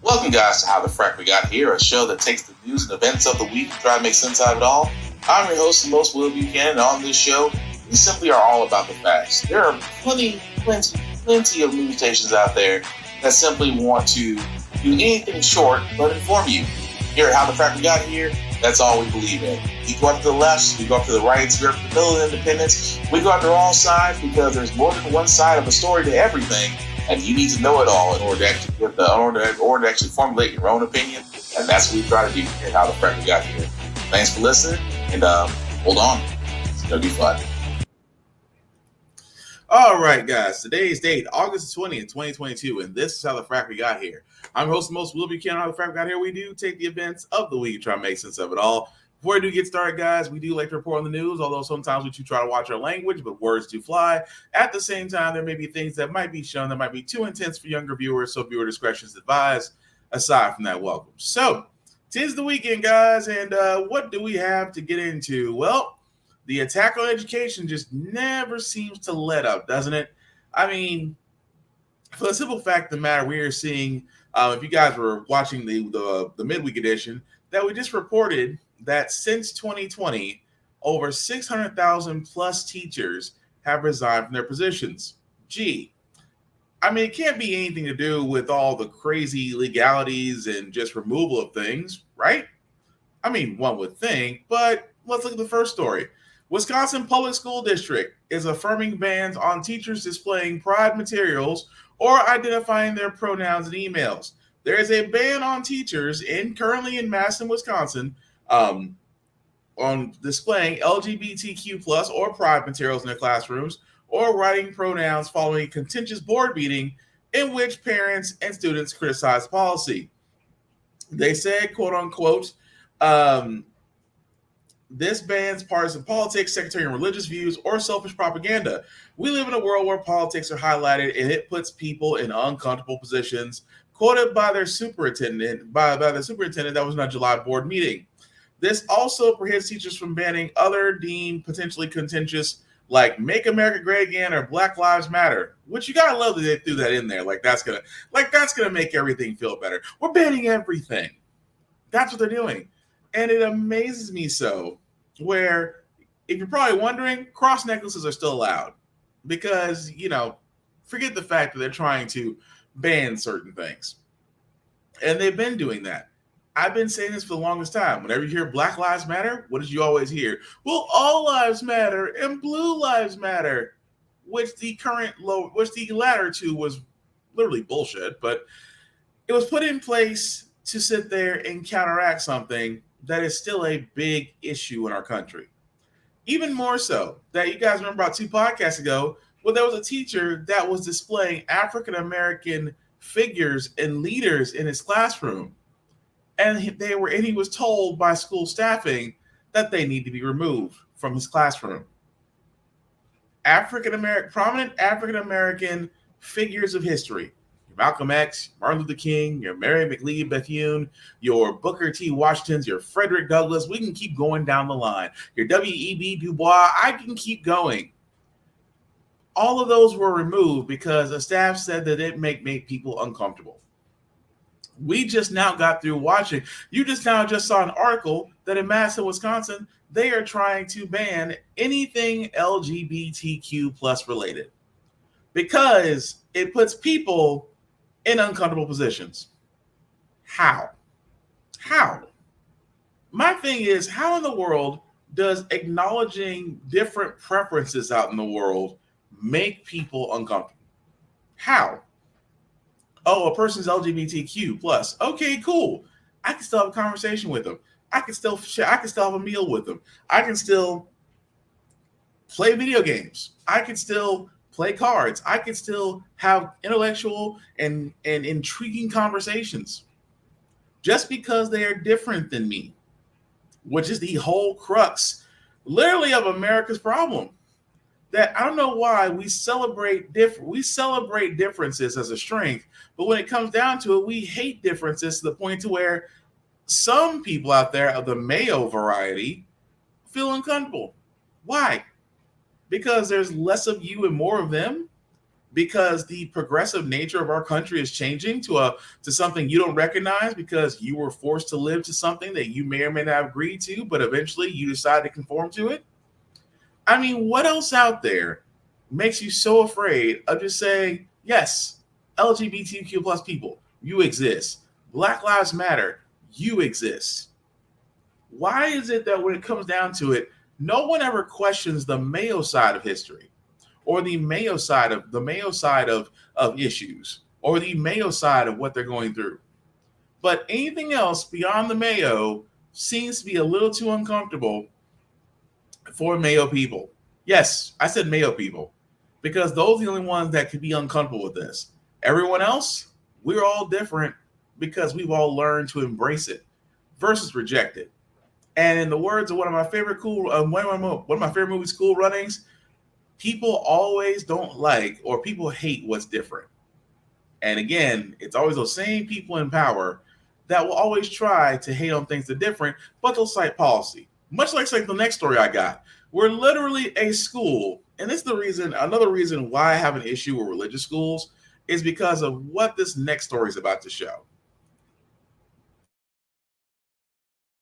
Welcome, guys, to How the Frack We Got Here, a show that takes the news and events of the week and try to make sense out of it all. I'm your host, the most Will Buchanan, and on this show, we simply are all about the facts. There are plenty of news stations out there that simply want to do anything short but inform you. Here at How the Frack We Got Here, that's all we believe in. We go up to the left, we go up to the right, we go up to the middle of independence, we go after all sides because there's more than one side of a story to everything. And you need to know it all in order to actually formulate your own opinion. And that's what we try to do here at How the Frack We Got Here. Thanks for listening, and hold on. It's going to be fun. All right, guys. Today's date, August 20th, 2022, and this is How the Frack We Got Here. I'm host most Will Buchanan. How the Frack We Got Here. We do take the events of the week and try to make sense of it all. Before we do get started, guys, we do like to report on the news, although sometimes we do try to watch our language, but words do fly. At the same time, there may be things that might be shown that might be too intense for younger viewers, so viewer discretion is advised. Aside from that, welcome. So, 'tis the weekend, guys, and what do we have to get into? Well, the attack on education just never seems to let up, doesn't it? I mean, for the simple fact of the matter, we are seeing, if you guys were watching the midweek edition, that we just reported that since 2020, over 600,000 plus teachers have resigned from their positions. Gee, I mean, it can't be anything to do with all the crazy legalities and just removal of things, right? I mean, one would think, but let's look at the first story. Wisconsin Public School District is affirming bans on teachers displaying pride materials or identifying their pronouns in emails. There is a ban on teachers currently in Madison, Wisconsin, on displaying LGBTQ plus or pride materials in their classrooms or writing pronouns following a contentious board meeting in which parents and students criticized the policy. They said, quote unquote, this bans partisan politics, sectarian religious views, or selfish propaganda. We live in a world where politics are highlighted and it puts people in uncomfortable positions, quoted by their superintendent, by the superintendent that was in a July board meeting. This also prohibits teachers from banning other deemed potentially contentious, like "Make America Great Again" or "Black Lives Matter," which you gotta love that they threw that in there. That's gonna make everything feel better. We're banning everything. That's what they're doing, and it amazes me so. Where, if you're probably wondering, cross necklaces are still allowed because forget the fact that they're trying to ban certain things, and they've been doing that. I've been saying this for the longest time. Whenever you hear Black Lives Matter, what did you always hear? Well, all lives matter and blue lives matter, which the latter two was literally bullshit, but it was put in place to sit there and counteract something that is still a big issue in our country. Even more so that you guys remember about 2 podcasts ago, where there was a teacher that was displaying African-American figures and leaders in his classroom. And he was told by school staffing that they need to be removed from his classroom. Prominent African-American figures of history. Your Malcolm X, Martin Luther King, your Mary McLeod Bethune, your Booker T. Washingtons, your Frederick Douglass. We can keep going down the line. Your W.E.B. Du Bois. I can keep going. All of those were removed because the staff said that it make people uncomfortable. We just now got through watching. You just saw an article that in Madison, Wisconsin, they are trying to ban anything LGBTQ plus related because it puts people in uncomfortable positions. How? My thing is, how in the world does acknowledging different preferences out in the world make people uncomfortable? How? Oh, a person's LGBTQ plus. Okay, cool. I can still have a conversation with them. I can still have a meal with them. I can still play video games. I can still play cards. I can still have intellectual and intriguing conversations. Just because they are different than me, which is the whole crux, literally, of America's problem. That I don't know why we celebrate differences as a strength, but when it comes down to it, we hate differences to the point to where some people out there of the Mayo variety feel uncomfortable. Why? Because there's less of you and more of them. because the progressive nature of our country is changing to something you don't recognize because you were forced to live to something that you may or may not have agreed to, but eventually you decide to conform to it. I mean, what else out there makes you so afraid of just saying, yes, LGBTQ plus people, you exist. Black Lives Matter, you exist. Why is it that when it comes down to it, no one ever questions the Mayo side of history, or the Mayo side of issues, or the Mayo side of what they're going through? But anything else beyond the Mayo seems to be a little too uncomfortable for Mayo people. Yes, I said Mayo people, because those are the only ones that could be uncomfortable with this. Everyone else, we're all different because we've all learned to embrace it versus reject it. And in the words of one of my favorite one of my favorite movies, Cool Runnings, people always don't like or people hate what's different. And again, it's always those same people in power that will always try to hate on things that are different, but they'll cite policy. Much like the next story I got. We're literally a school, and this is the reason, another reason why I have an issue with religious schools is because of what this next story is about to show.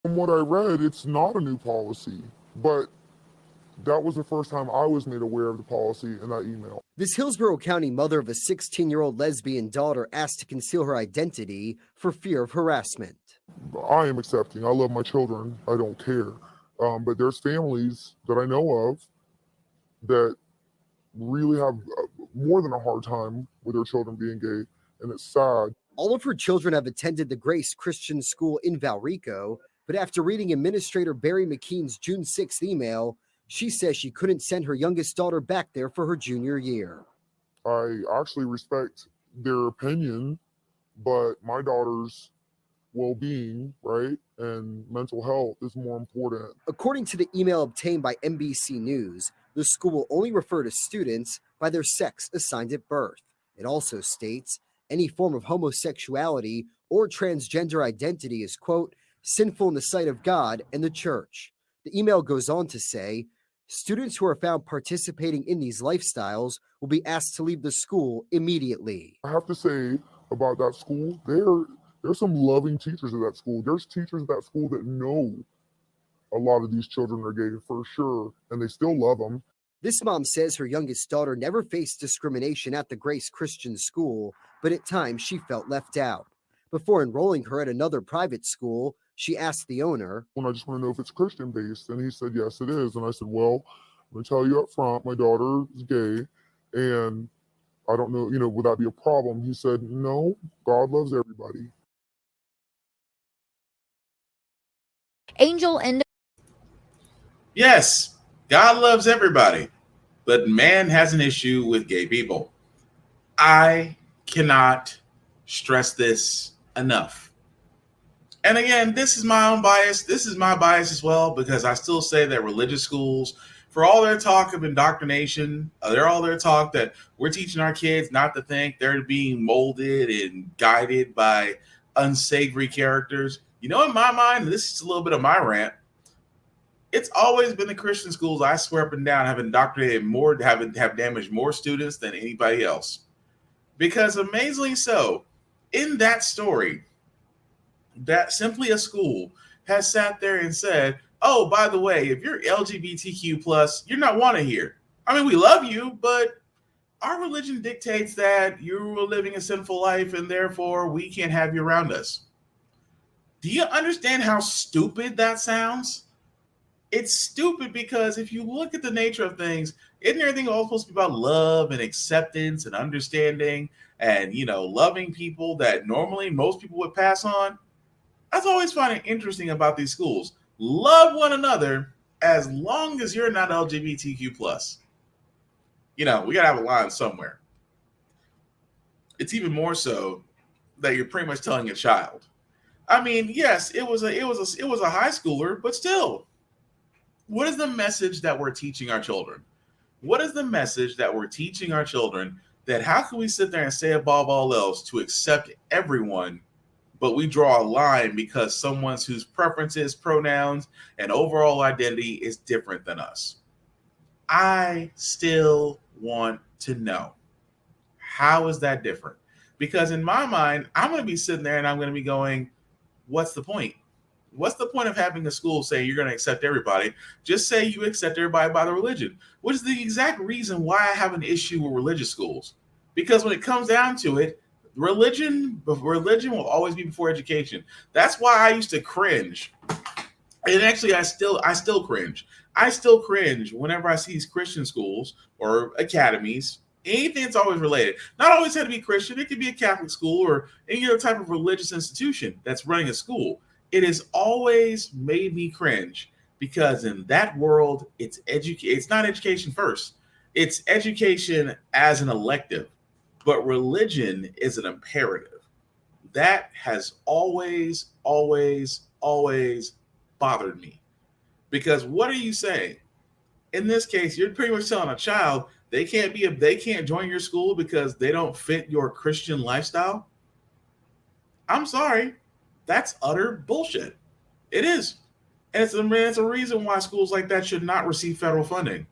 From what I read, it's not a new policy, but that was the first time I was made aware of the policy in that email. This Hillsborough County mother of a 16-year-old lesbian daughter asked to conceal her identity for fear of harassment. I am accepting. I love my children. I don't care. But there's families that I know of that really have more than a hard time with their children being gay, and it's sad. All of her children have attended the Grace Christian School in Valrico, but after reading Administrator Barry McKean's June 6th email, she says she couldn't send her youngest daughter back there for her junior year. I actually respect their opinion, but my daughter's well-being, right, and mental health is more important. According to the email obtained by NBC News, the school will only refer to students by their sex assigned at birth. It also states any form of homosexuality or transgender identity is, quote, sinful in the sight of God and the church. The email goes on to say, students who are found participating in these lifestyles will be asked to leave the school immediately. I have to say about that school, there's some loving teachers at that school. There's teachers at that school that know a lot of these children are gay for sure, and they still love them. This mom says her youngest daughter never faced discrimination at the Grace Christian School, but at times she felt left out. Before enrolling her at another private school, she asked the owner, "I just want to know if it's Christian based," and he said, "Yes, it is." And I said, "Well, I'm going to tell you up front, my daughter is gay, and I don't know, would that be a problem?" He said, "No, God loves everybody." Angel and Yes, God loves everybody, but man has an issue with gay people. I cannot stress this enough. And again, this is my own bias. This is my bias as well, because I still say that religious schools, for all their talk of indoctrination, they're all their talk that we're teaching our kids not to think they're being molded and guided by unsavory characters. In my mind, this is a little bit of my rant. It's always been the Christian schools, I swear up and down, have indoctrinated more, have damaged more students than anybody else. Because amazingly so, in that story, that simply a school has sat there and said, oh, by the way, if you're LGBTQ plus, you're not wanted here. I mean, we love you, but our religion dictates that you're living a sinful life and therefore we can't have you around us. Do you understand how stupid that sounds? It's stupid because if you look at the nature of things, isn't everything all supposed to be about love and acceptance and understanding and, loving people that normally most people would pass on? That's always find it interesting about these schools. Love one another as long as you're not LGBTQ plus. We gotta have a line somewhere. It's even more so that you're pretty much telling a child. I mean, yes, it was a high schooler, but still, what is the message that we're teaching our children? What is the message that we're teaching our children that how can we sit there and say above all else to accept everyone, but we draw a line because someone whose preferences, pronouns, and overall identity is different than us? I still want to know. How is that different? Because in my mind, I'm going to be sitting there and I'm going to be going, what's the point? What's the point of having a school say you're going to accept everybody? Just say you accept everybody by the religion, which is the exact reason why I have an issue with religious schools. Because when it comes down to it, religion will always be before education. That's why I used to cringe. And actually, I still cringe. I still cringe whenever I see these Christian schools or academies. Anything that's always related. Not always had to be Christian. It could be a Catholic school or any other type of religious institution that's running a school. It has always made me cringe because in that world, it's not education first. It's education as an elective, but religion is an imperative. That has always, always, always bothered me. Because what are you saying? In this case, you're pretty much telling a child they can't join your school because they don't fit your Christian lifestyle. I'm sorry. That's utter bullshit. It is. And it's a reason why schools like that should not receive federal funding.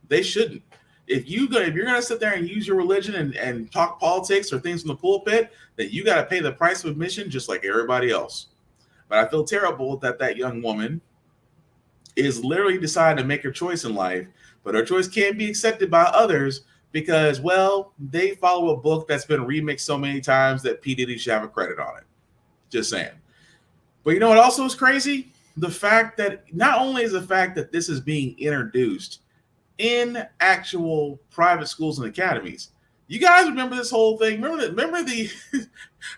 They shouldn't. If you're gonna sit there and use your religion and talk politics or things from the pulpit, then you gotta pay the price of admission just like everybody else. But I feel terrible that young woman is literally deciding to make her choice in life, but her choice can't be accepted by others because, well, they follow a book that's been remixed so many times that P. Diddy should have a credit on it. Just saying. But you know what also is crazy? The fact that not only is the fact that this is being introduced in actual private schools and academies. You guys remember this whole thing? Remember the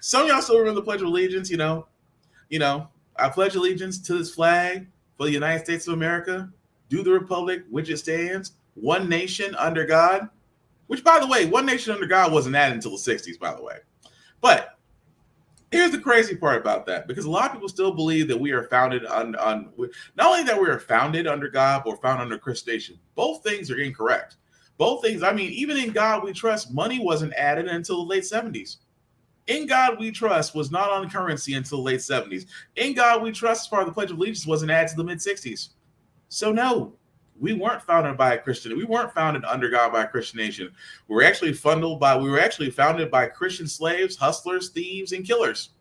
some of y'all still remember the Pledge of Allegiance, you know, I pledge allegiance to this flag for the United States of America, to the republic which it stands, one nation under God, which, by the way, one nation under God wasn't added until the 60s, by the way. But here's the crazy part about that, because a lot of people still believe that we are founded on not only that we are founded under God, but founded under Christian nation. Both things are incorrect. Both things, I mean, even in God we trust, money wasn't added until the late 70s. In God we trust was not on currency until the late 70s. In God we trust, as far as the Pledge of Allegiance, wasn't added to the mid 60s. So no, we weren't founded by a Christian. We weren't founded under God by a Christian nation. We were actually founded by Christian slaves, hustlers, thieves, and killers.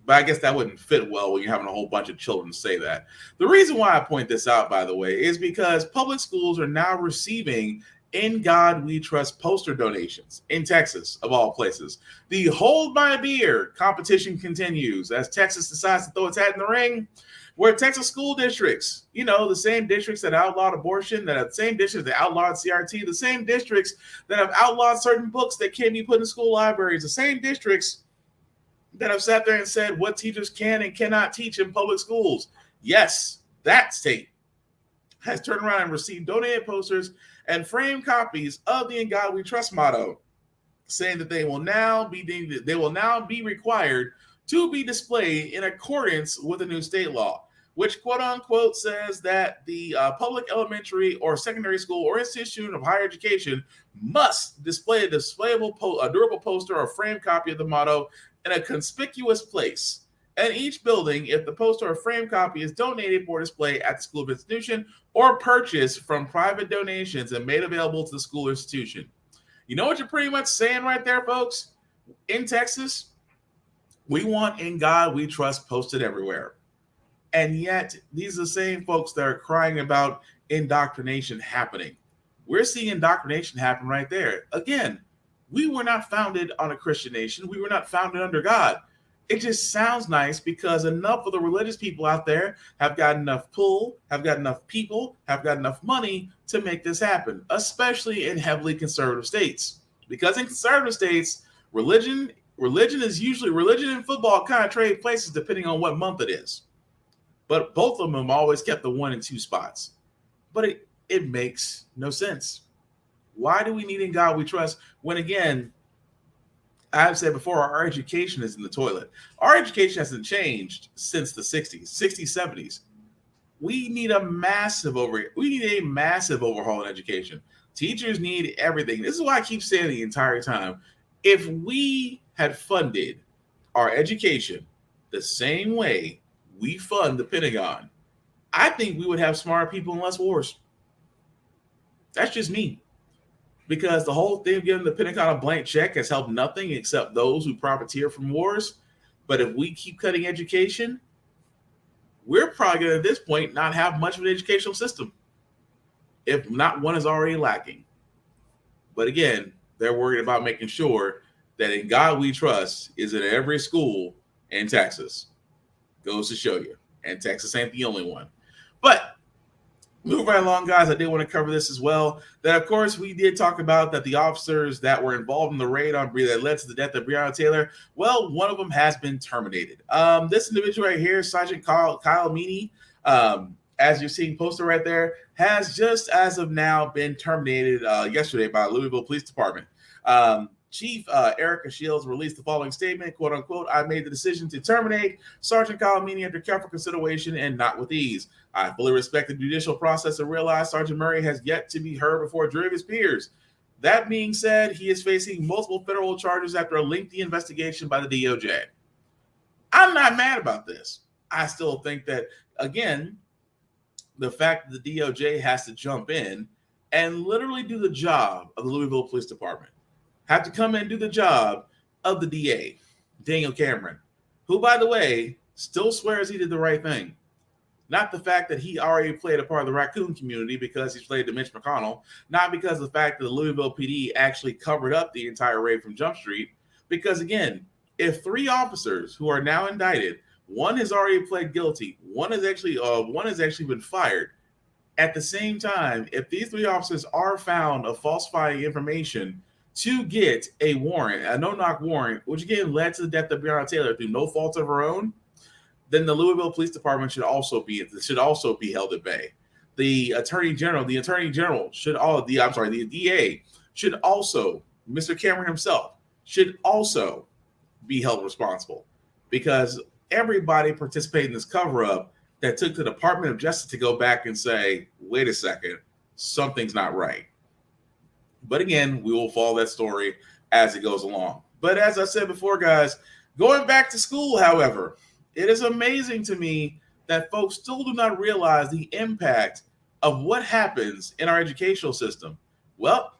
But I guess that wouldn't fit well when you're having a whole bunch of children say that. The reason why I point this out, by the way, is because public schools are now receiving In God We Trust poster donations in Texas, of all places. The Hold My Beer competition continues as Texas decides to throw its hat in the ring, where Texas school districts, the same districts that outlawed abortion, the same districts that outlawed CRT, the same districts that have outlawed certain books that can't be put in school libraries, the same districts that have sat there and said what teachers can and cannot teach in public schools. Yes, that state has turned around and received donated posters and framed copies of the In God We Trust motto, saying that they will now be required to be displayed in accordance with the new state law, which quote unquote says that the public elementary or secondary school or institution of higher education must display a durable poster or framed copy of the motto in a conspicuous place in each building if the poster or framed copy is donated for display at the school of institution or purchased from private donations and made available to the school or institution. You know what you're pretty much saying right there, folks? In Texas, we want In God We Trust posted everywhere. And yet, these are the same folks that are crying about indoctrination happening. We're seeing indoctrination happen right there. Again, we were not founded on a Christian nation. We were not founded under God. It just sounds nice because enough of the religious people out there have got enough pull, have got enough people, have got enough money to make this happen, especially in heavily conservative states. Because in conservative states, religion and football kind of trade places depending on what month it is. But both of them have always kept the 1 and 2 spots. But it makes no sense. Why do we need In God We Trust when, again, I've said before, our education is in the toilet. Our education hasn't changed since the 60s, 70s. We need a massive overhaul in education. Teachers need everything. This is why I keep saying the entire time. If we had funded our education the same way we fund the Pentagon, I think we would have smarter people and less wars. That's just me. because the whole thing of giving the Pentagon a blank check has helped nothing except those who profiteer from wars. But if we keep cutting education, we're probably going to, at this point, not have much of an educational system, if not one is already lacking. But again, they're worried about making sure that in God we trust is in every school in Texas. Goes to show you. And Texas ain't the only one. But moving right along, guys, I did want to cover this as well. That, of course, we did talk about that the officers that were involved in the raid on that led to the death of Breonna Taylor, well, one of them has been terminated. This individual right here, Sergeant Kyle Meany, as you're seeing posted right there, has just as of now been terminated yesterday by Louisville Police Department. Chief Erica Shields released the following statement, quote unquote, "I made the decision to terminate Sergeant Kyle Meany after careful consideration and not with ease. I fully respect the judicial process and realize Sergeant Murray has yet to be heard before a jury of his peers. That being said, he is facing multiple federal charges after a lengthy investigation by the DOJ." I'm not mad about this. I still think that, again, the fact that the DOJ has to jump in and literally do the job of the Louisville Police Department, have to come in and do the job of the DA, Daniel Cameron, who, by the way, still swears he did the right thing. Not the fact that he already played a part of the raccoon community because he's played to Mitch McConnell, not because of the fact that the Louisville PD actually covered up the entire raid from Jump Street. Because, again, if 3 officers who are now indicted, one has already pled guilty, one has actually been fired. At the same time, if these 3 officers are found of falsifying information to get a warrant, a no-knock warrant, which again led to the death of Breonna Taylor through no fault of her own, then the Louisville Police Department should also be held at bay. The DA should also, Mr. Cameron himself, should also be held responsible, because everybody participated in this cover-up that took the Department of Justice to go back and say, wait a second, something's not right. But again, we will follow that story as it goes along. But as I said before, guys, going back to school, however, it is amazing to me that folks still do not realize the impact of what happens in our educational system. Well,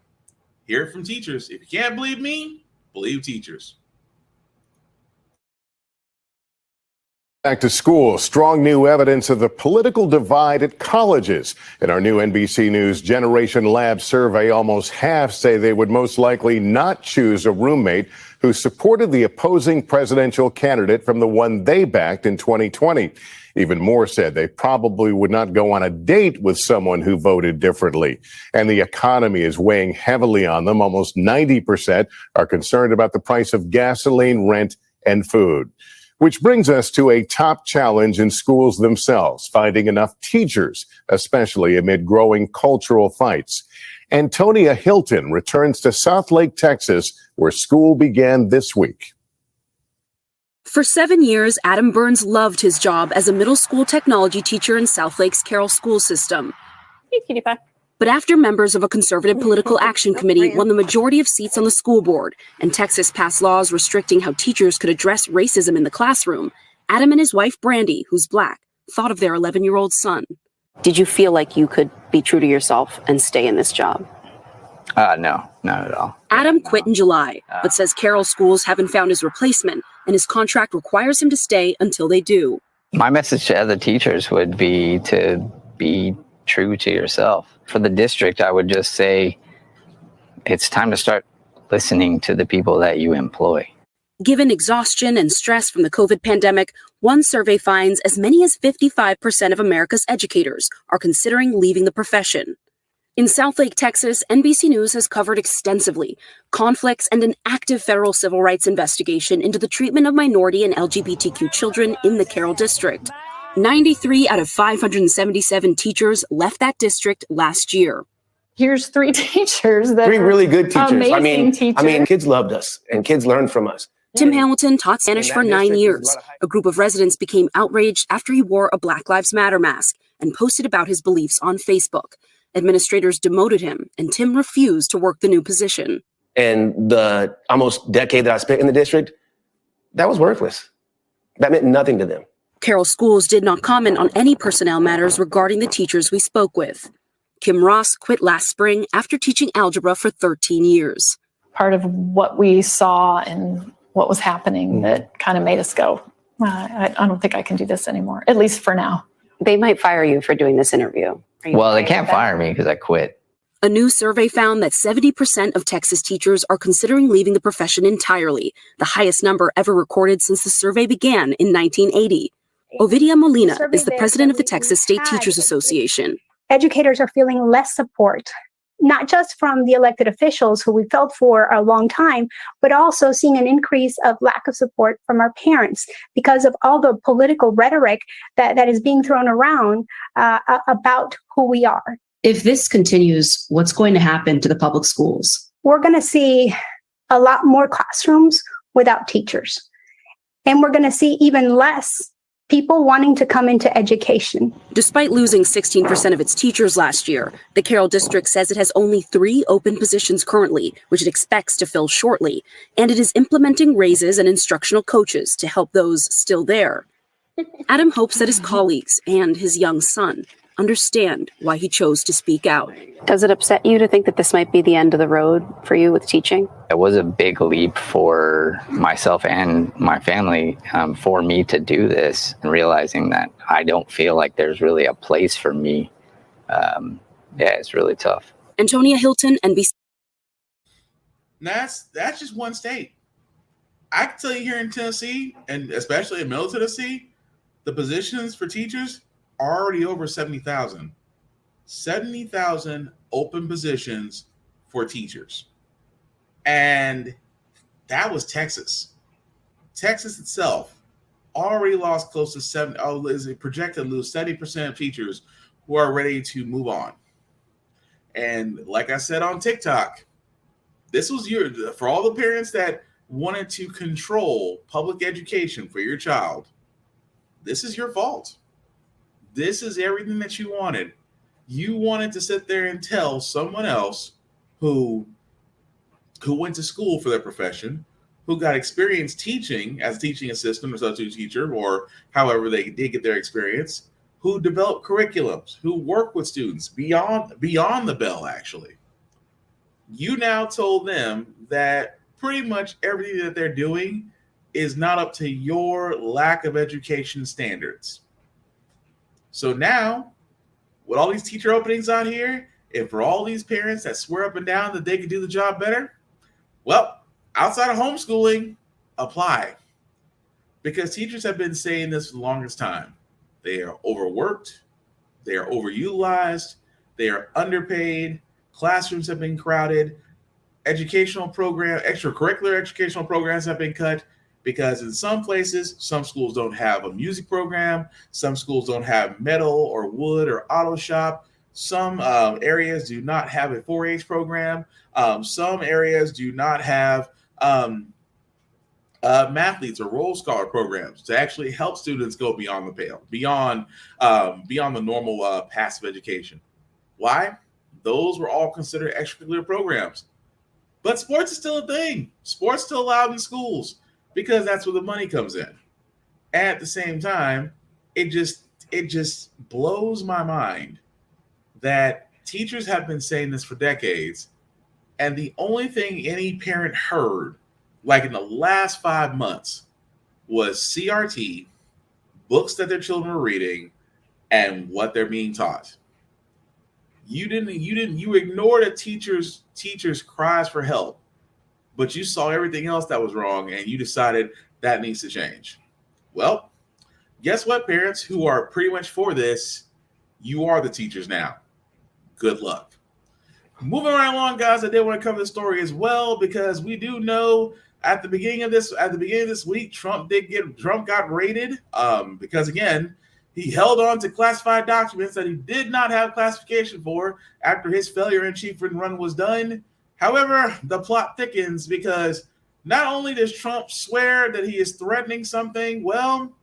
hear it from teachers. If you can't believe me, believe teachers. Back to school, strong new evidence of the political divide at colleges. In our new NBC News Generation Lab survey, almost half say they would most likely not choose a roommate who supported the opposing presidential candidate from the one they backed in 2020. Even more said they probably would not go on a date with someone who voted differently. And the economy is weighing heavily on them. Almost 90% are concerned about the price of gasoline, rent, and food. Which brings us to a top challenge in schools themselves, finding enough teachers, especially amid growing cultural fights. Antonia Hilton returns to Southlake, Texas, where school began this week. For 7 years, Adam Burns loved his job as a middle school technology teacher in Southlake's Carroll school system. Hey, cutie pie. But after members of a conservative political action committee won the majority of seats on the school board, and Texas passed laws restricting how teachers could address racism in the classroom, Adam and his wife, Brandy, who's Black, thought of their 11-year-old son. Did you feel like you could be true to yourself and stay in this job? No, not at all. Adam quit in July, but says Carroll schools haven't found his replacement, and his contract requires him to stay until they do. My message to other teachers would be to be true to yourself. For the district, I would just say it's time to start listening to the people that you employ. Given exhaustion and stress from the COVID pandemic, one survey finds as many as 55% of America's educators are considering leaving the profession. In Southlake, Texas, NBC News has covered extensively conflicts and an active federal civil rights investigation into the treatment of minority and LGBTQ children in the Carroll district. 93 out of 577 teachers left that district last year. Here's 3 teachers that 3 really good teachers. Amazing I mean, kids loved us and kids learned from us. Tim Hamilton taught Spanish for 9 years. A group of residents became outraged after he wore a Black Lives Matter mask and posted about his beliefs on Facebook. Administrators demoted him, and Tim refused to work the new position. And the almost decade that I spent in the district, that was worthless. That meant nothing to them. Carroll schools did not comment on any personnel matters regarding the teachers we spoke with. Kim Ross quit last spring after teaching algebra for 13 years. Part of what we saw and what was happening that kind of made us go, I don't think I can do this anymore, at least for now. They might fire you for doing this interview. Well, they can't fire me because I quit. A new survey found that 70% of Texas teachers are considering leaving the profession entirely, the highest number ever recorded since the survey began in 1980. Ovidia Molina is the president of the Texas State Teachers Association. Educators are feeling less support, not just from the elected officials who we felt for a long time, but also seeing an increase of lack of support from our parents because of all the political rhetoric that is being thrown around about who we are. If this continues, what's going to happen to the public schools? We're going to see a lot more classrooms without teachers. And we're going to see even less people wanting to come into education. Despite losing 16% of its teachers last year, the Carroll District says it has only 3 open positions currently, which it expects to fill shortly, and it is implementing raises and instructional coaches to help those still there. Adam hopes that his colleagues and his young son understand why he chose to speak out. Does it upset you to think that this might be the end of the road for you with teaching? It was a big leap for myself and my family for me to do this, and realizing that I don't feel like there's really a place for me. It's really tough. Antonia Hilton, NBC. That's just one state. I can tell you here in Tennessee, and especially in Middle Tennessee, the positions for teachers are already over 70,000. 70,000 open positions for teachers. And that was Texas. Texas itself already lost close to is projected to lose 70% of teachers who are ready to move on. And like I said on TikTok, this was for all the parents that wanted to control public education for your child, this is your fault. This is everything that you wanted. You wanted to sit there and tell someone else who went to school for their profession, who got experience teaching as a teaching assistant or substitute teacher, or however they did get their experience, who developed curriculums, who work with students beyond the bell, actually. You now told them that pretty much everything that they're doing is not up to your lack of education standards. So now, with all these teacher openings out here, and for all these parents that swear up and down that they can do the job better, well, outside of homeschooling, apply. Because teachers have been saying this for the longest time. They are overworked, they are overutilized, they are underpaid, classrooms have been crowded, extracurricular educational programs have been cut, because in some places, some schools don't have a music program, some schools don't have metal or wood or auto shop, some areas do not have a 4-H program, some areas do not have mathletes or Roll Scholar programs to actually help students go beyond the pale, beyond the normal passive education. Why? Those were all considered extracurricular programs. But sports is still a thing. Sports still allowed in schools, because that's where the money comes in. At the same time, it just blows my mind that teachers have been saying this for decades, and the only thing any parent heard, like in the last 5 months, was CRT, books that their children were reading, and what they're being taught. You ignored a teacher's cries for help, but you saw everything else that was wrong, and you decided that needs to change. Well, guess what, parents who are pretty much for this? You are the teachers now. Good luck. Moving right along, guys, I did want to cover this story as well, because we do know at the beginning of this week, Trump got raided because, again, he held on to classified documents that he did not have classification for after his failure in chief run was done. However, the plot thickens, because not only does Trump swear that he is threatening something, well,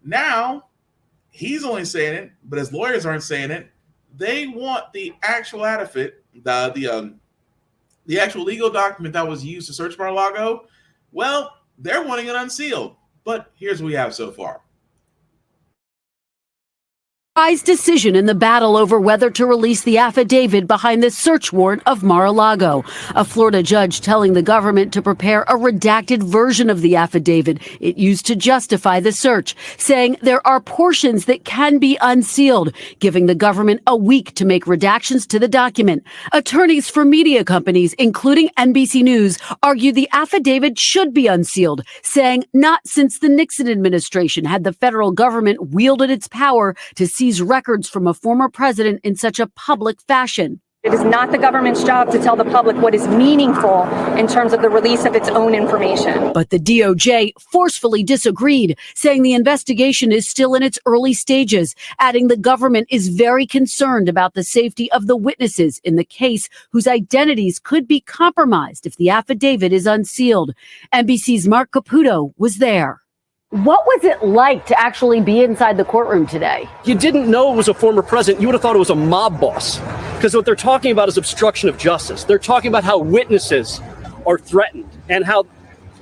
now he's only saying it, but his lawyers aren't saying it. They want the actual affidavit, the actual legal document that was used to search Mar-a-Lago. Well, they're wanting it unsealed. But here's what we have so far. decision in the battle over whether to release the affidavit behind the search warrant of Mar-a-Lago. A Florida judge telling the government to prepare a redacted version of the affidavit it used to justify the search, saying there are portions that can be unsealed, giving the government a week to make redactions to the document. Attorneys for media companies, including NBC News, argue the affidavit should be unsealed, saying not since the Nixon administration had the federal government wielded its power to seize records from a former president in such a public fashion. It is not the government's job to tell the public what is meaningful in terms of the release of its own information. But the DOJ forcefully disagreed, saying the investigation is still in its early stages, adding the government is very concerned about the safety of the witnesses in the case whose identities could be compromised if the affidavit is unsealed. NBC's Mark Caputo was there. What was it like to actually be inside the courtroom today? You didn't know it was a former president. You would have thought it was a mob boss, because what they're talking about is obstruction of justice. They're talking about how witnesses are threatened and how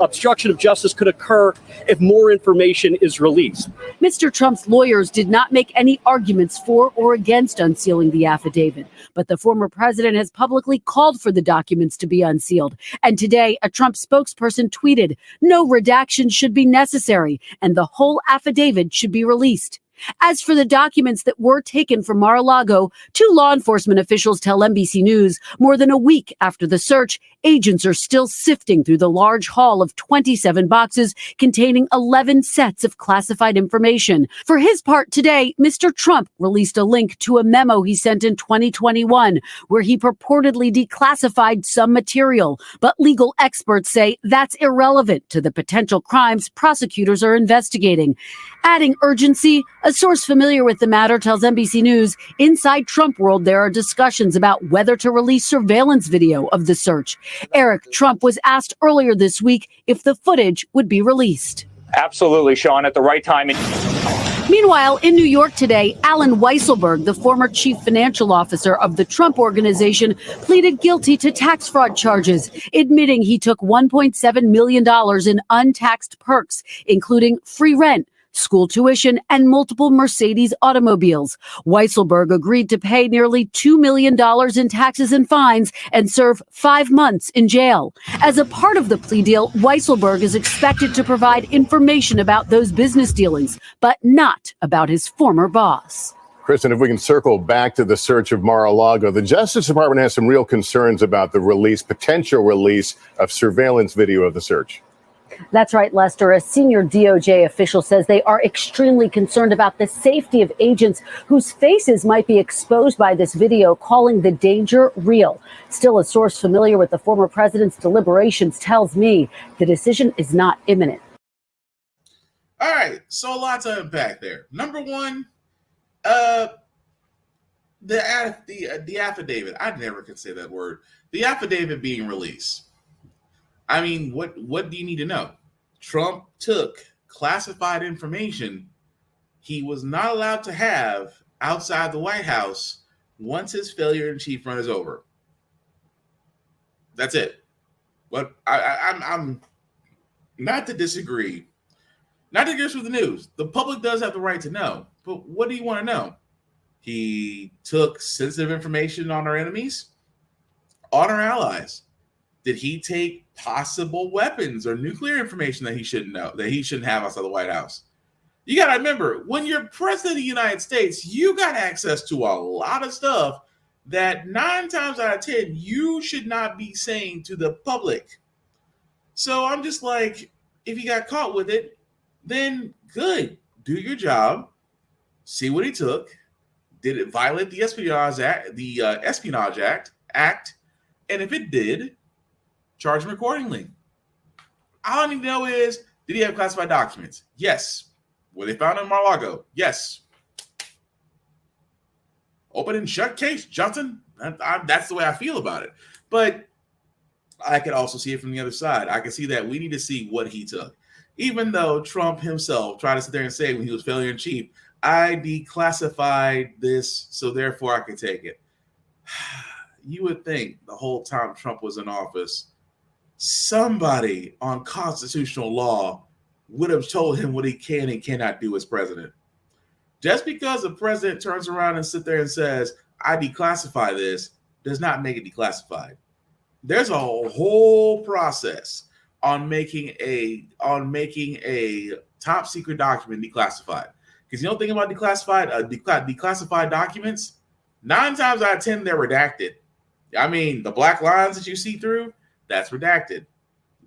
obstruction of justice could occur if more information is released. Mr. Trump's lawyers did not make any arguments for or against unsealing the affidavit, but the former president has publicly called for the documents to be unsealed. And today, a Trump spokesperson tweeted, "No redaction should be necessary, and the whole affidavit should be released." As for the documents that were taken from Mar-a-Lago, two law enforcement officials tell NBC News more than a week after the search, agents are still sifting through the large haul of 27 boxes containing 11 sets of classified information. For his part today, Mr. Trump released a link to a memo he sent in 2021 where he purportedly declassified some material. But legal experts say that's irrelevant to the potential crimes prosecutors are investigating. Adding urgency, a source familiar with the matter tells NBC News, inside Trump world, there are discussions about whether to release surveillance video of the search. Eric Trump was asked earlier this week if the footage would be released. Absolutely, Sean, at the right time. Meanwhile, in New York today, Alan Weisselberg, the former chief financial officer of the Trump Organization, pleaded guilty to tax fraud charges, admitting he took $1.7 million in untaxed perks, including free rent, school tuition, and multiple Mercedes automobiles. Weisselberg agreed to pay nearly $2 million in taxes and fines and serve 5 months in jail. As a part of the plea deal, Weisselberg is expected to provide information about those business dealings, but not about his former boss. Kristen, if we can circle back to the search of Mar-a-Lago, the Justice Department has some real concerns about the potential release of surveillance video of the search. That's right, Lester. A senior DOJ official says they are extremely concerned about the safety of agents whose faces might be exposed by this video, calling the danger real. Still, a source familiar with the former president's deliberations tells me the decision is not imminent. All right, so a lot to unpack there. Number one, the affidavit. I never can say that word. The affidavit being released. I mean, what do you need to know? Trump took classified information he was not allowed to have outside the White House once his failure in chief run is over. That's it. But I'm not to disagree. Not to disagree with the news. The public does have the right to know. But what do you want to know? He took sensitive information on our enemies, on our allies. Did he take possible weapons or nuclear information that he shouldn't know, that he shouldn't have outside the White House? You got to remember, when you're president of the United States, you got access to a lot of stuff that 9 times out of 10, you should not be saying to the public. So I'm just like, if he got caught with it, then good. Do your job. See what he took. Did it violate the Espionage Act? And if it did, charge him accordingly. All I need to know is, did he have classified documents? Yes. Were they found in Mar-a-Lago? Yes. Open and shut case, Johnson. That's the way I feel about it. But I could also see it from the other side. I can see that we need to see what he took. Even though Trump himself tried to sit there and say when he was failure in chief, I declassified this, so therefore I could take it. You would think the whole time Trump was in office, somebody on constitutional law would have told him what he can and cannot do as president. Just because the president turns around and sits there and says, I declassify this, does not make it declassified. There's a whole process on making a top secret document declassified. Because you don't think about declassified documents, 9 times out of 10 they're redacted. I mean, the black lines that you see through, that's redacted.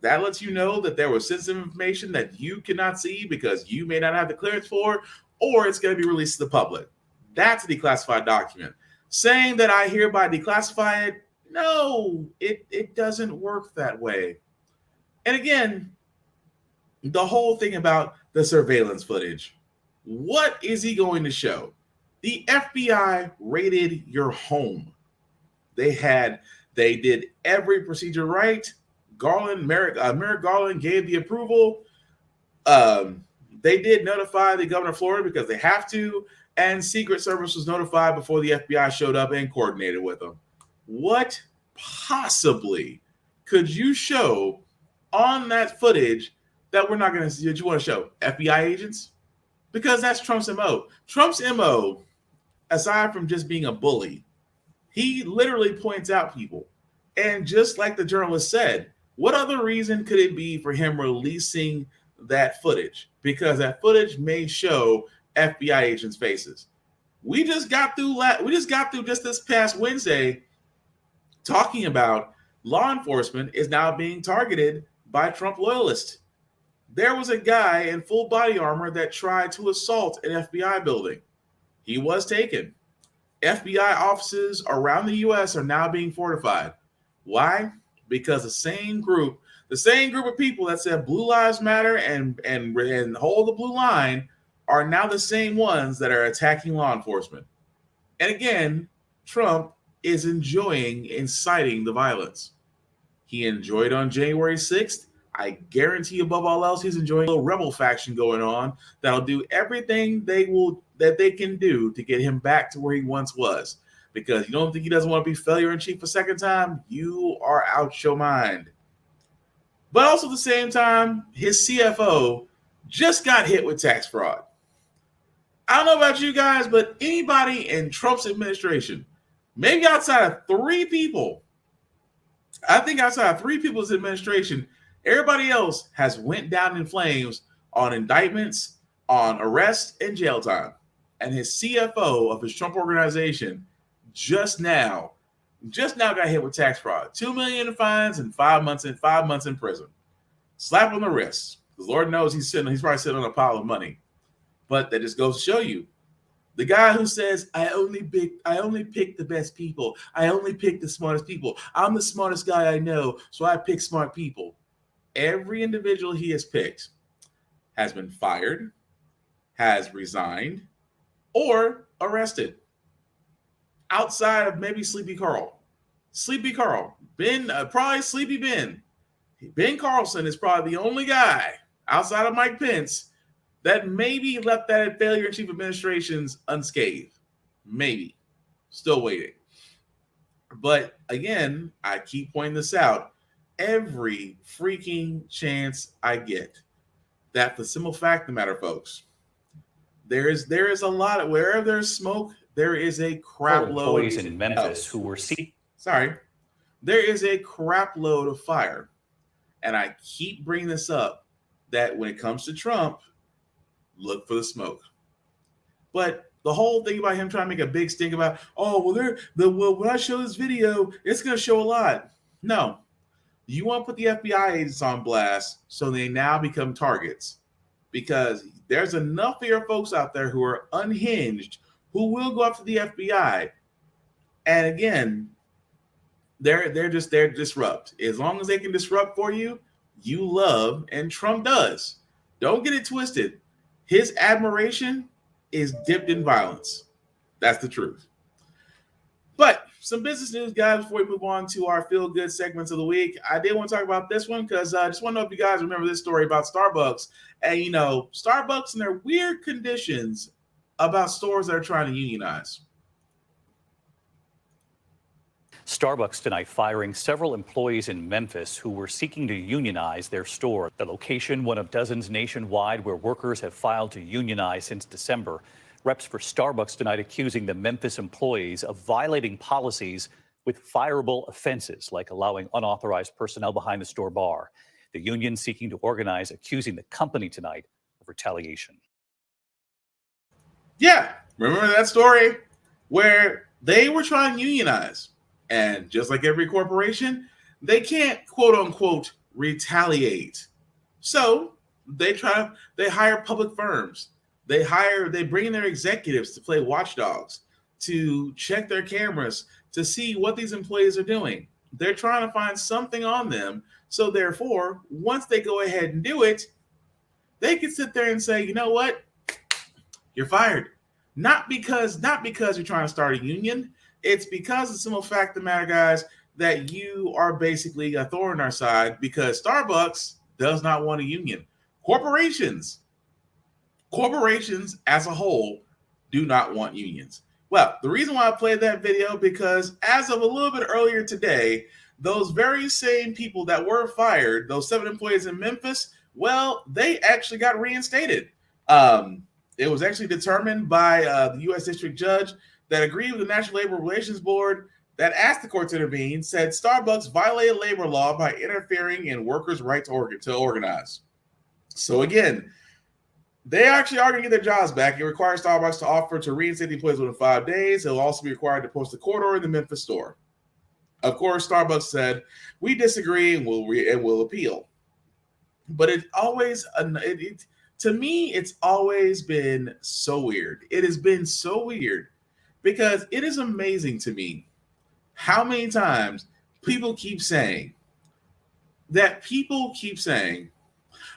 That lets you know that there was sensitive information that you cannot see because you may not have the clearance for, or it's going to be released to the public. That's a declassified document. Saying that I hereby declassify it, no, it doesn't work that way. And again, the whole thing about the surveillance footage. What is he going to show? The FBI raided your home. They did every procedure right. Merrick Garland gave the approval. They did notify the governor of Florida because they have to, and Secret Service was notified before the FBI showed up and coordinated with them. What possibly could you show on that footage that we're not going to see? That you want to show FBI agents? Because that's Trump's MO. Trump's MO, aside from just being a bully, he literally points out people. And just like the journalist said, what other reason could it be for him releasing that footage? Because that footage may show FBI agents' faces. We just got through just this past Wednesday talking about law enforcement is now being targeted by Trump loyalists. There was a guy in full body armor that tried to assault an FBI building. He was taken. FBI offices around the U.S. are now being fortified. Why? Because the same group of people that said Blue Lives Matter and hold the blue line are now the same ones that are attacking law enforcement. And again, Trump is enjoying inciting the violence. He enjoyed on January 6th. I guarantee above all else, he's enjoying a little rebel faction going on that'll do everything that they can do to get him back to where he once was. Because you don't think he doesn't want to be failure in chief a second time? You are out your mind. But also at the same time, his CFO just got hit with tax fraud. I don't know about you guys, but anybody in Trump's administration, maybe outside of 3 people, I think outside of 3 people's administration, everybody else has went down in flames on indictments, on arrest, and jail time. And his CFO of his Trump organization just now got hit with tax fraud. $2 million in fines and 5 months in prison. Slap on the wrist. Because Lord knows he's probably sitting on a pile of money. But that just goes to show you. The guy who says, I only pick the best people. I only pick the smartest people. I'm the smartest guy I know, so I pick smart people. Every individual he has picked has been fired, has resigned, or arrested. Outside of maybe Sleepy Carl. Probably Sleepy Ben. Ben Carlson is probably the only guy outside of Mike Pence that maybe left that failure in chief administrations unscathed. Maybe. Still waiting. But again, I keep pointing this out every freaking chance I get. That's the simple fact of the matter, folks. There is a lot of, wherever there's smoke, there is a crap load. Employees in Memphis who were there is a crap load of fire. And I keep bringing this up that when it comes to Trump, look for the smoke. But the whole thing about him trying to make a big stink about, when I show this video, it's going to show a lot. No. You want to put the FBI agents on blast so they now become targets. Because there's enough of your folks out there who are unhinged who will go after the FBI. And again, they're disrupt. As long as they can disrupt for you, you love, and Trump does. Don't get it twisted. His admiration is dipped in violence. That's the truth. But some business news, guys, before we move on to our feel-good segments of the week. I did want to talk about this one because I just want to know if you guys remember this story about Starbucks. And, Starbucks and their weird conditions about stores that are trying to unionize. Starbucks tonight firing several employees in Memphis who were seeking to unionize their store. The location, one of dozens nationwide where workers have filed to unionize since December. Reps for Starbucks tonight accusing the Memphis employees of violating policies with fireable offenses, like allowing unauthorized personnel behind the store bar. The union seeking to organize, accusing the company tonight of retaliation. Yeah, remember that story where they were trying to unionize, and just like every corporation, they can't quote unquote retaliate. So they hire public firms. They bring in their executives to play watchdogs, to check their cameras, to see what these employees are doing. They're trying to find something on them. So therefore, once they go ahead and do it, they can sit there and say, you know what? You're fired. Not because you're trying to start a union. It's because of the simple fact of the matter, guys, that you are basically a thorn in our side because Starbucks does not want a union. Corporations as a whole do not want unions. Well, the reason why I played that video, because as of a little bit earlier today, those very same people that were fired, those 7 employees in Memphis, well, they actually got reinstated. It was actually determined by the U.S. District Judge that agreed with the National Labor Relations Board that asked the court to intervene, said Starbucks violated labor law by interfering in workers' right to organize. So again, they actually are going to get their jobs back. It requires Starbucks to offer to reinstate the employees within 5 days. They'll also be required to post a court order in the Memphis store. Of course, Starbucks said, we disagree and we'll appeal. But it's always, to me, it's always been so weird. It has been so weird because it is amazing to me how many times people keep saying,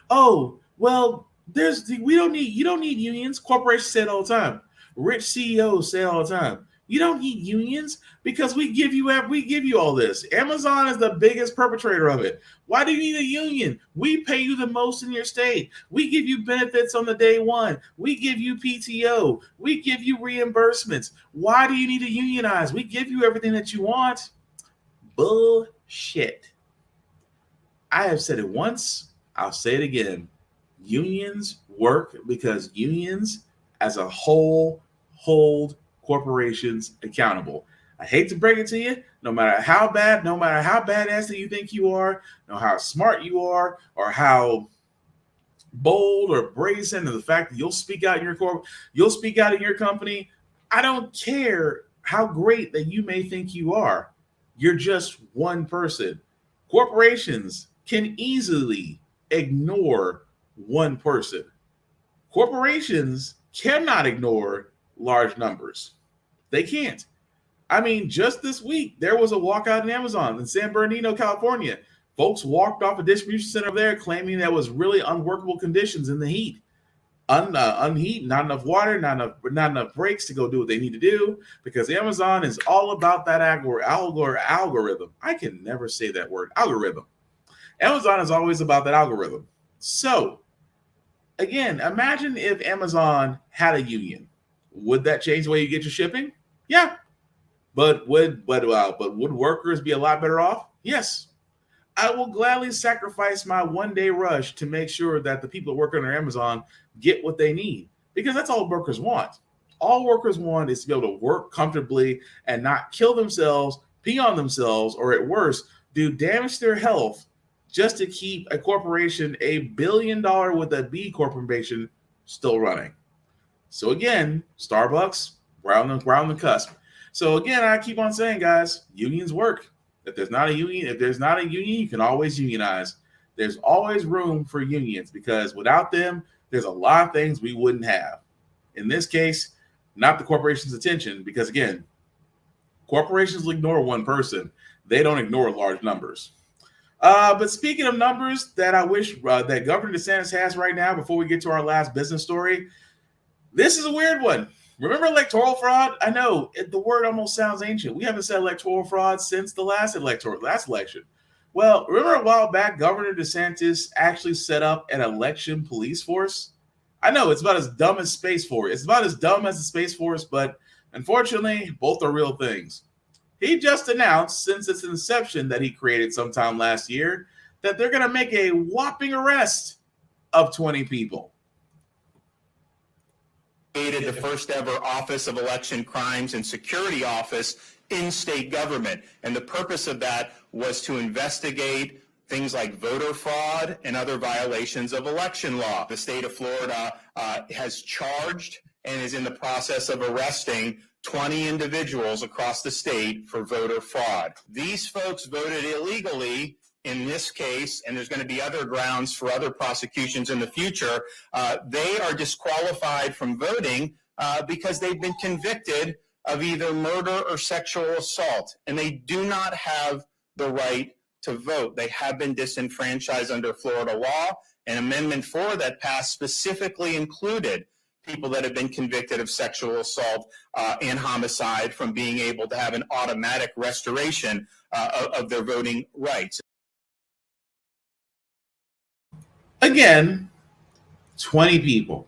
oh, well, you don't need unions. Corporations say it all the time. Rich CEOs say it all the time. You don't need unions because we give you all this. Amazon is the biggest perpetrator of it. Why do you need a union? We pay you the most in your state. We give you benefits on the day one. We give you PTO. We give you reimbursements. Why do you need to unionize? We give you everything that you want. Bullshit. I have said it once. I'll say it again. Unions work because unions as a whole hold corporations accountable. I hate to break it to you, no matter how badass that you think you are, no how smart you are, or how bold or brazen, and the fact that you'll speak out in your company. I don't care how great that you may think you are. You're just one person. Corporations can easily ignore one person. Corporations cannot ignore large numbers. They can't. I mean, just this week, there was a walkout in Amazon in San Bernardino, California. Folks walked off a distribution center there claiming that was really unworkable conditions in the heat. Unheat, not enough water, not enough breaks to go do what they need to do, because Amazon is all about that algorithm. I can never say that word, algorithm. Amazon is always about that algorithm. So, again, imagine if Amazon had a union. Would that change the way you get your shipping? Yeah. But would workers be a lot better off? Yes. I will gladly sacrifice my one-day rush to make sure that the people that work under Amazon get what they need, because that's all workers want. All workers want is to be able to work comfortably and not kill themselves, pee on themselves, or at worst, do damage to their health just to keep a corporation, $1 billion with a B corporation, still running. So again, Starbucks, we're on the cusp. So again, I keep on saying, guys, unions work. If there's not a union, you can always unionize. There's always room for unions, because without them, there's a lot of things we wouldn't have. In this case, not the corporation's attention, because again, corporations will ignore one person. They don't ignore large numbers. But speaking of numbers that I wish that Governor DeSantis has right now, before we get to our last business story, this is a weird one. Remember electoral fraud? I know the word almost sounds ancient. We haven't said electoral fraud since the last election. Well, remember a while back, Governor DeSantis actually set up an election police force? I know it's about as dumb as Space Force. It's about as dumb as the Space Force, but unfortunately, both are real things. He just announced, since its inception that he created sometime last year, that they're going to make a whopping arrest of 20 people. created the first ever Office of Election Crimes and Security Office in state government. And the purpose of that was to investigate things like voter fraud and other violations of election law. The state of Florida has charged and is in the process of arresting 20 individuals across the state for voter fraud. These folks voted illegally in this case, and there's going to be other grounds for other prosecutions in the future. They are disqualified from voting because they've been convicted of either murder or sexual assault, and they do not have the right to vote. They have been disenfranchised under Florida law, and Amendment 4 that passed specifically included people that have been convicted of sexual assault and homicide from being able to have an automatic restoration of their voting rights. Again, 20 people.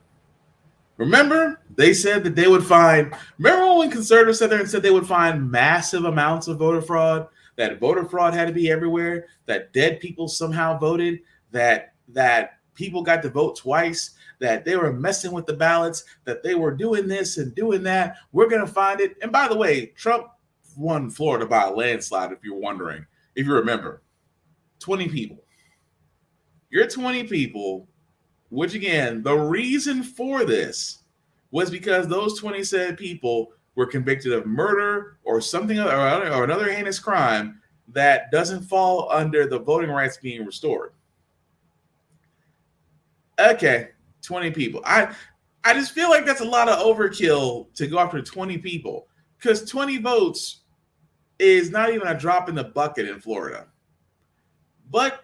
Remember, they said that they would find, remember when conservatives sat there and said they would find massive amounts of voter fraud, that voter fraud had to be everywhere, that dead people somehow voted, that people got to vote twice, that they were messing with the ballots, that they were doing this and doing that. We're going to find it. And by the way, Trump won Florida by a landslide, if you're wondering, if you remember. 20 people. You're 20 people, which again, the reason for this was because those 20 said people were convicted of murder or something or another heinous crime that doesn't fall under the voting rights being restored. Okay, 20 people. I just feel like that's a lot of overkill to go after 20 people, because 20 votes is not even a drop in the bucket in Florida. But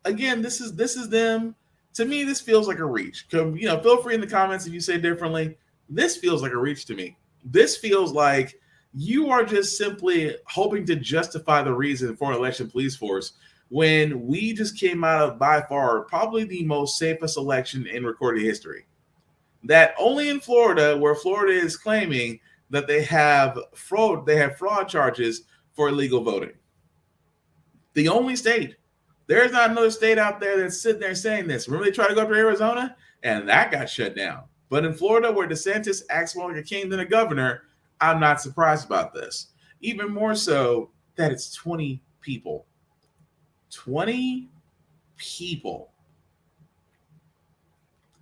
again, this is them. To me, this feels like a reach. Feel free in the comments if you say differently. This feels like a reach to me. This feels like you are just simply hoping to justify the reason for an election police force when we just came out of, by far, probably the most safest election in recorded history. That only in Florida, where Florida is claiming that they have fraud charges for illegal voting. The only state. There's not another state out there that's sitting there saying this. Remember, they tried to go up to Arizona, and that got shut down. But in Florida, where DeSantis acts more like a king than a governor, I'm not surprised about this. Even more so that it's 20 people. 20 people.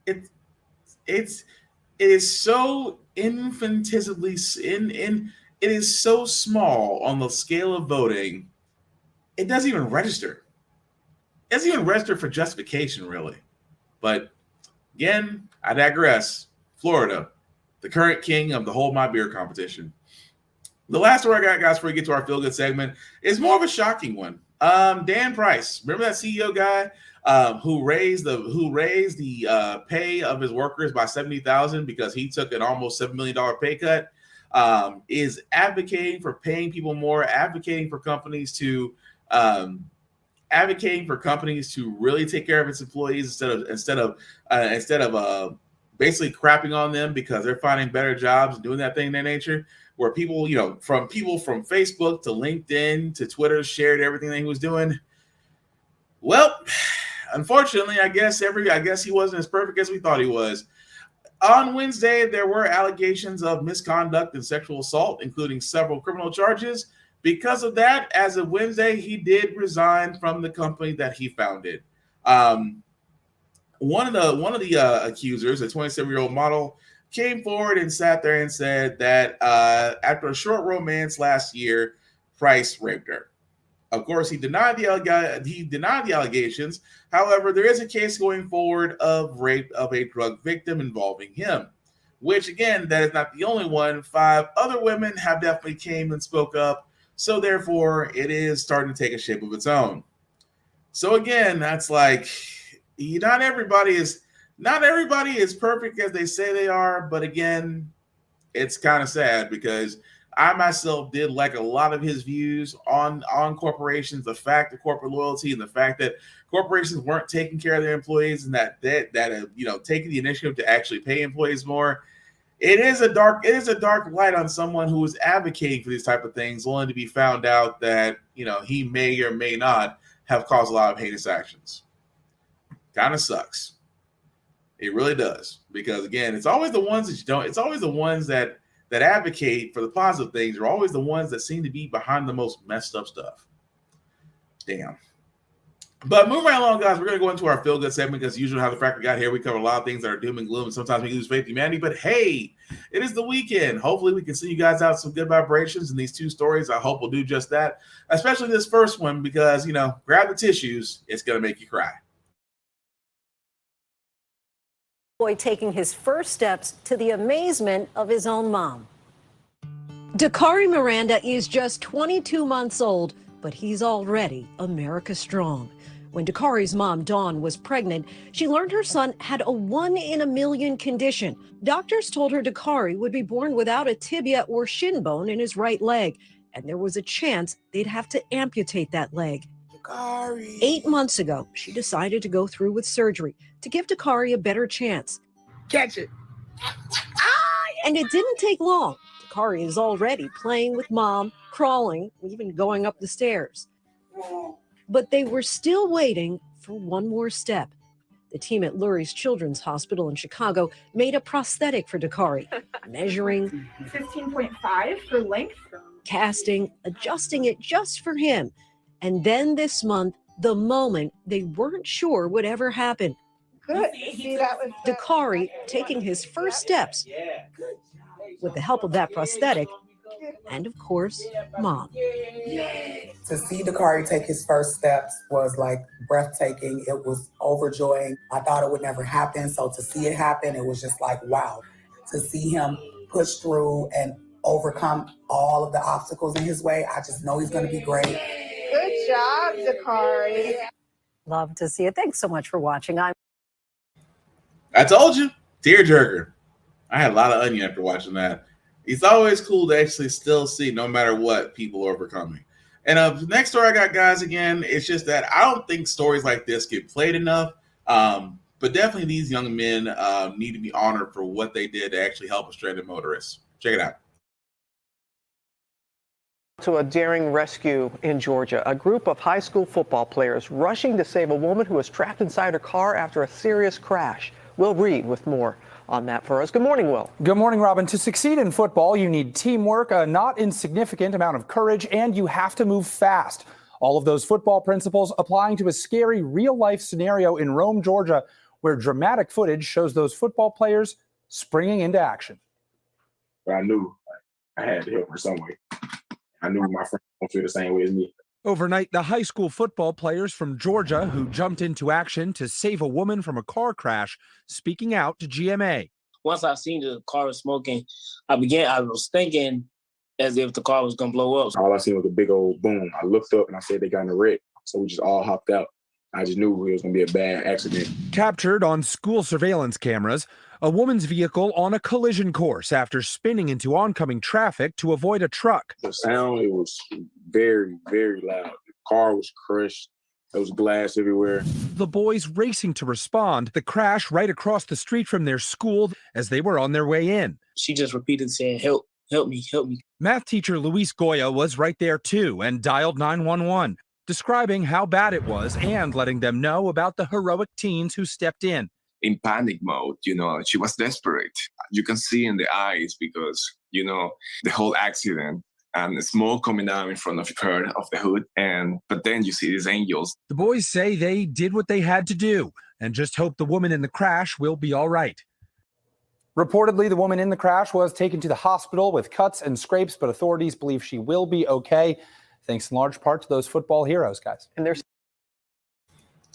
It is so infinitesimally it is so small on the scale of voting. It doesn't even register. It doesn't even register for justification, really. But again, I digress. Florida, the current king of the Hold My Beer competition. The last story I got, guys, before we get to our feel good segment, is more of a shocking one. Dan Price, remember that CEO guy who raised the pay of his workers by $70,000 because he took an almost $7 million pay cut? Is advocating for paying people more, advocating for companies to really take care of its employees instead of basically crapping on them because they're finding better jobs and doing that thing in their nature. Where people, from Facebook to LinkedIn to Twitter shared everything that he was doing. Well, unfortunately, I guess he wasn't as perfect as we thought he was. On Wednesday, there were allegations of misconduct and sexual assault, including several criminal charges. Because of that, as of Wednesday, he did resign from the company that he founded. One of the accusers, a 27-year-old model, came forward and sat there and said that after a short romance last year, Price raped her. Of course, he denied the allegations. However, there is a case going forward of rape of a drug victim involving him, which, again, that is not the only one. 5 other women have definitely came and spoke up. So, therefore, it is starting to take a shape of its own. So, again, that's like, not everybody is perfect as they say they are, but again, it's kind of sad because I myself did like a lot of his views on corporations, the fact of corporate loyalty, and the fact that corporations weren't taking care of their employees, and that taking the initiative to actually pay employees more. It is a dark light on someone who is advocating for these type of things, only to be found out that he may or may not have caused a lot of heinous actions. Kind of sucks. It really does. Because again, it's always the ones that you don't. It's always the ones that advocate for the positive things are always the ones that seem to be behind the most messed up stuff. Damn. But moving right along, guys, we're going to go into our feel-good segment because usually how the Frack we got here, we cover a lot of things that are doom and gloom, and sometimes we lose faith in humanity. But hey, it is the weekend. Hopefully, we can send you guys out some good vibrations in these two stories. I hope we'll do just that, especially this first one because, grab the tissues. It's going to make you cry. Boy taking his first steps to the amazement of his own mom. Dakari Miranda is just 22 months old, but he's already America strong. When Dakari's mom, Dawn, was pregnant, she learned her son had a 1 in a million condition. Doctors told her Dakari would be born without a tibia or shin bone in his right leg, and there was a chance they'd have to amputate that leg. Dakari. 8 months ago, she decided to go through with surgery to give Dakari a better chance. Catch it. And it didn't take long. Dakari is already playing with mom, crawling, even going up the stairs. But they were still waiting for one more step. The team at Lurie's Children's Hospital in Chicago made a prosthetic for Dakari, measuring 15.5 for length, casting, adjusting it just for him. And then this month, the moment they weren't sure would ever happen. Good. See, that was Dakari taking his first steps with the help of that prosthetic and, of course, mom. To see Dakari take his first steps was like breathtaking. It was overjoying. I thought it would never happen. So to see it happen, it was just like, wow. To see him push through and overcome all of the obstacles in his way, I just know he's going to be great. good job, Dakari. Love to see it. Thanks so much for watching. I told you, tearjerker. I had a lot of onion after watching that. It's always cool to actually still see, no matter what, people overcoming. And the next story I got, guys, again, it's just that I don't think stories like this get played enough. But definitely these young men need to be honored for what they did to actually help a stranded motorist. Check it out. To a daring rescue in Georgia, a group of high school football players rushing to save a woman who was trapped inside her car after a serious crash. Will Reed with more on that for us. Good morning, Will. Good morning, Robin. To succeed in football, you need teamwork, a not insignificant amount of courage, and you have to move fast. All of those football principles applying to a scary real-life scenario in Rome, Georgia, where dramatic footage shows those football players springing into action. But I knew I had to help her some way. I knew my friend won't feel the same way as me. Overnight, the high school football players from Georgia who jumped into action to save a woman from a car crash, speaking out to GMA. Once I seen the car was smoking, I was thinking as if the car was going to blow up. All I seen was a big old boom. I looked up and I said they got in a wreck. So we just all hopped out. I just knew it was going to be a bad accident. Captured on school surveillance cameras, a woman's vehicle on a collision course after spinning into oncoming traffic to avoid a truck. The sound, it was very, very loud. The car was crushed. There was glass everywhere. The boys racing to respond. The crash right across the street from their school as they were on their way in. She just repeated saying, help me, help me. Math teacher Luis Goya was right there too and dialed 911, describing how bad it was and letting them know about the heroic teens who stepped in. In panic mode, she was desperate. You can see in the eyes because, the whole accident and the smoke coming out in front of her, of the hood. But then you see these angels. The boys say they did what they had to do and just hope the woman in the crash will be all right. Reportedly, the woman in the crash was taken to the hospital with cuts and scrapes, but authorities believe she will be okay, thanks in large part to those football heroes, guys.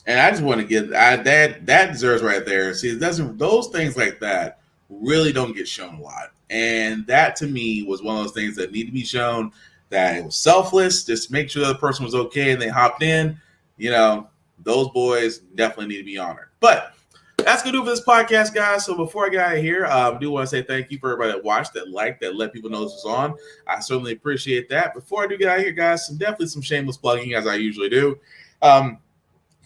And I just want to get that deserves right there. See, it doesn't, those things like that really don't get shown a lot. And that to me was one of those things that need to be shown, that it was selfless, just to make sure the other person was okay and they hopped in. Those boys definitely need to be honored. But that's going to do it for this podcast, guys. So before I get out of here, I do want to say thank you for everybody that watched, that liked, that let people know this was on. I certainly appreciate that. Before I do get out of here, guys, definitely some shameless plugging as I usually do.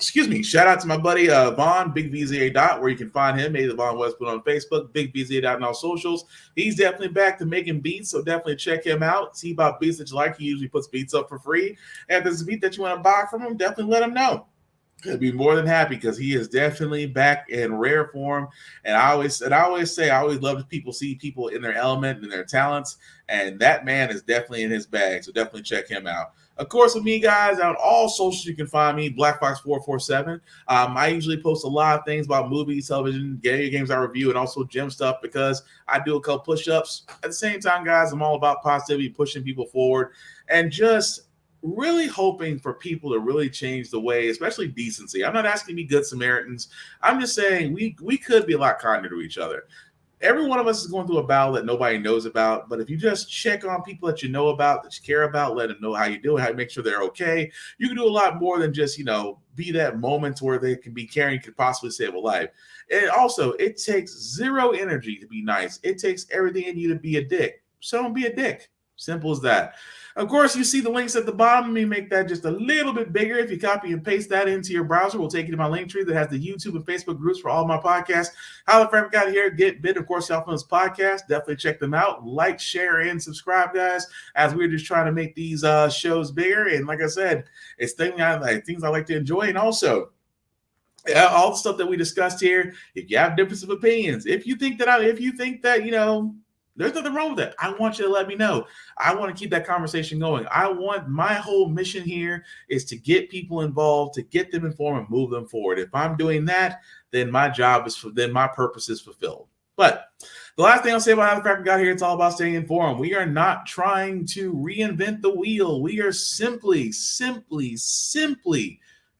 Shout out to my buddy Vaughn, Big VZA Dot, where you can find him. Maybe Vaughn Westwood on Facebook, Big VZA Dot on all socials. He's definitely back to making beats, so definitely check him out. See about beats that you like. He usually puts beats up for free. And if there's a beat that you want to buy from him, definitely let him know. Could be more than happy because he is definitely back in rare form. And I always say I always love to see people in their element and their talents. And that man is definitely in his bag. So definitely check him out. Of course, with me, guys, on all socials, you can find me, BlackFox447. I usually post a lot of things about movies, television, video games I review, and also gym stuff because I do a couple push-ups. At the same time, guys, I'm all about positivity, pushing people forward, and just really hoping for people to really change the way, especially decency. I'm not asking to be good Samaritans. I'm just saying we could be a lot kinder to each other. Every one of us is going through a battle that nobody knows about. But if you just check on people that you know about, that you care about, let them know how you do it, how you make sure they're okay, you can do a lot more than just, be that moment where they can be caring, could possibly save a life. And also, it takes zero energy to be nice. It takes everything in you to be a dick. So don't be a dick. Simple as that. Of course, you see the links at the bottom. Let me make that just a little bit bigger. If you copy and paste that into your browser, we'll take you to my link tree that has the YouTube and Facebook groups for all my podcasts. How the Frack got here, get bit, of course, Self on this podcast. Definitely check them out. Like, share, and subscribe, guys, as we're just trying to make these shows bigger. And like I said, it's things I like to enjoy. And also, all the stuff that we discussed here, if you have difference of opinions, if you think that there's nothing wrong with that, I want you to let me know. I want to keep that conversation going. My whole mission here is to get people involved, to get them informed and move them forward. If I'm doing that, then my purpose is fulfilled. But the last thing I'll say about how the Frack got here, it's all about staying informed. We are not trying to reinvent the wheel. We are simply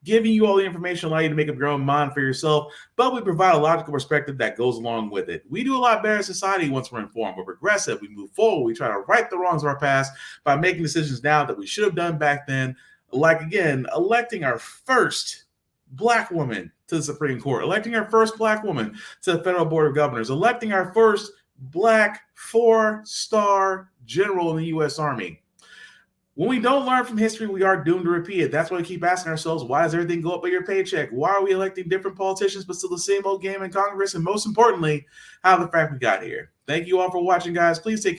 giving you all the information allow you to make up your own mind for yourself, but we provide a logical perspective that goes along with it. We do a lot better in society once we're informed. We're progressive. We move forward. We try to right the wrongs of our past by making decisions now that we should have done back then, like, again, electing our first Black woman to the Supreme Court, electing our first Black woman to the Federal Board of Governors, electing our first Black 4-star general in the U.S. Army. When we don't learn from history, we are doomed to repeat it. That's why we keep asking ourselves, why does everything go up by your paycheck? Why are we electing different politicians but still the same old game in Congress? And most importantly, how the Frack we got here. Thank you all for watching, guys. Please take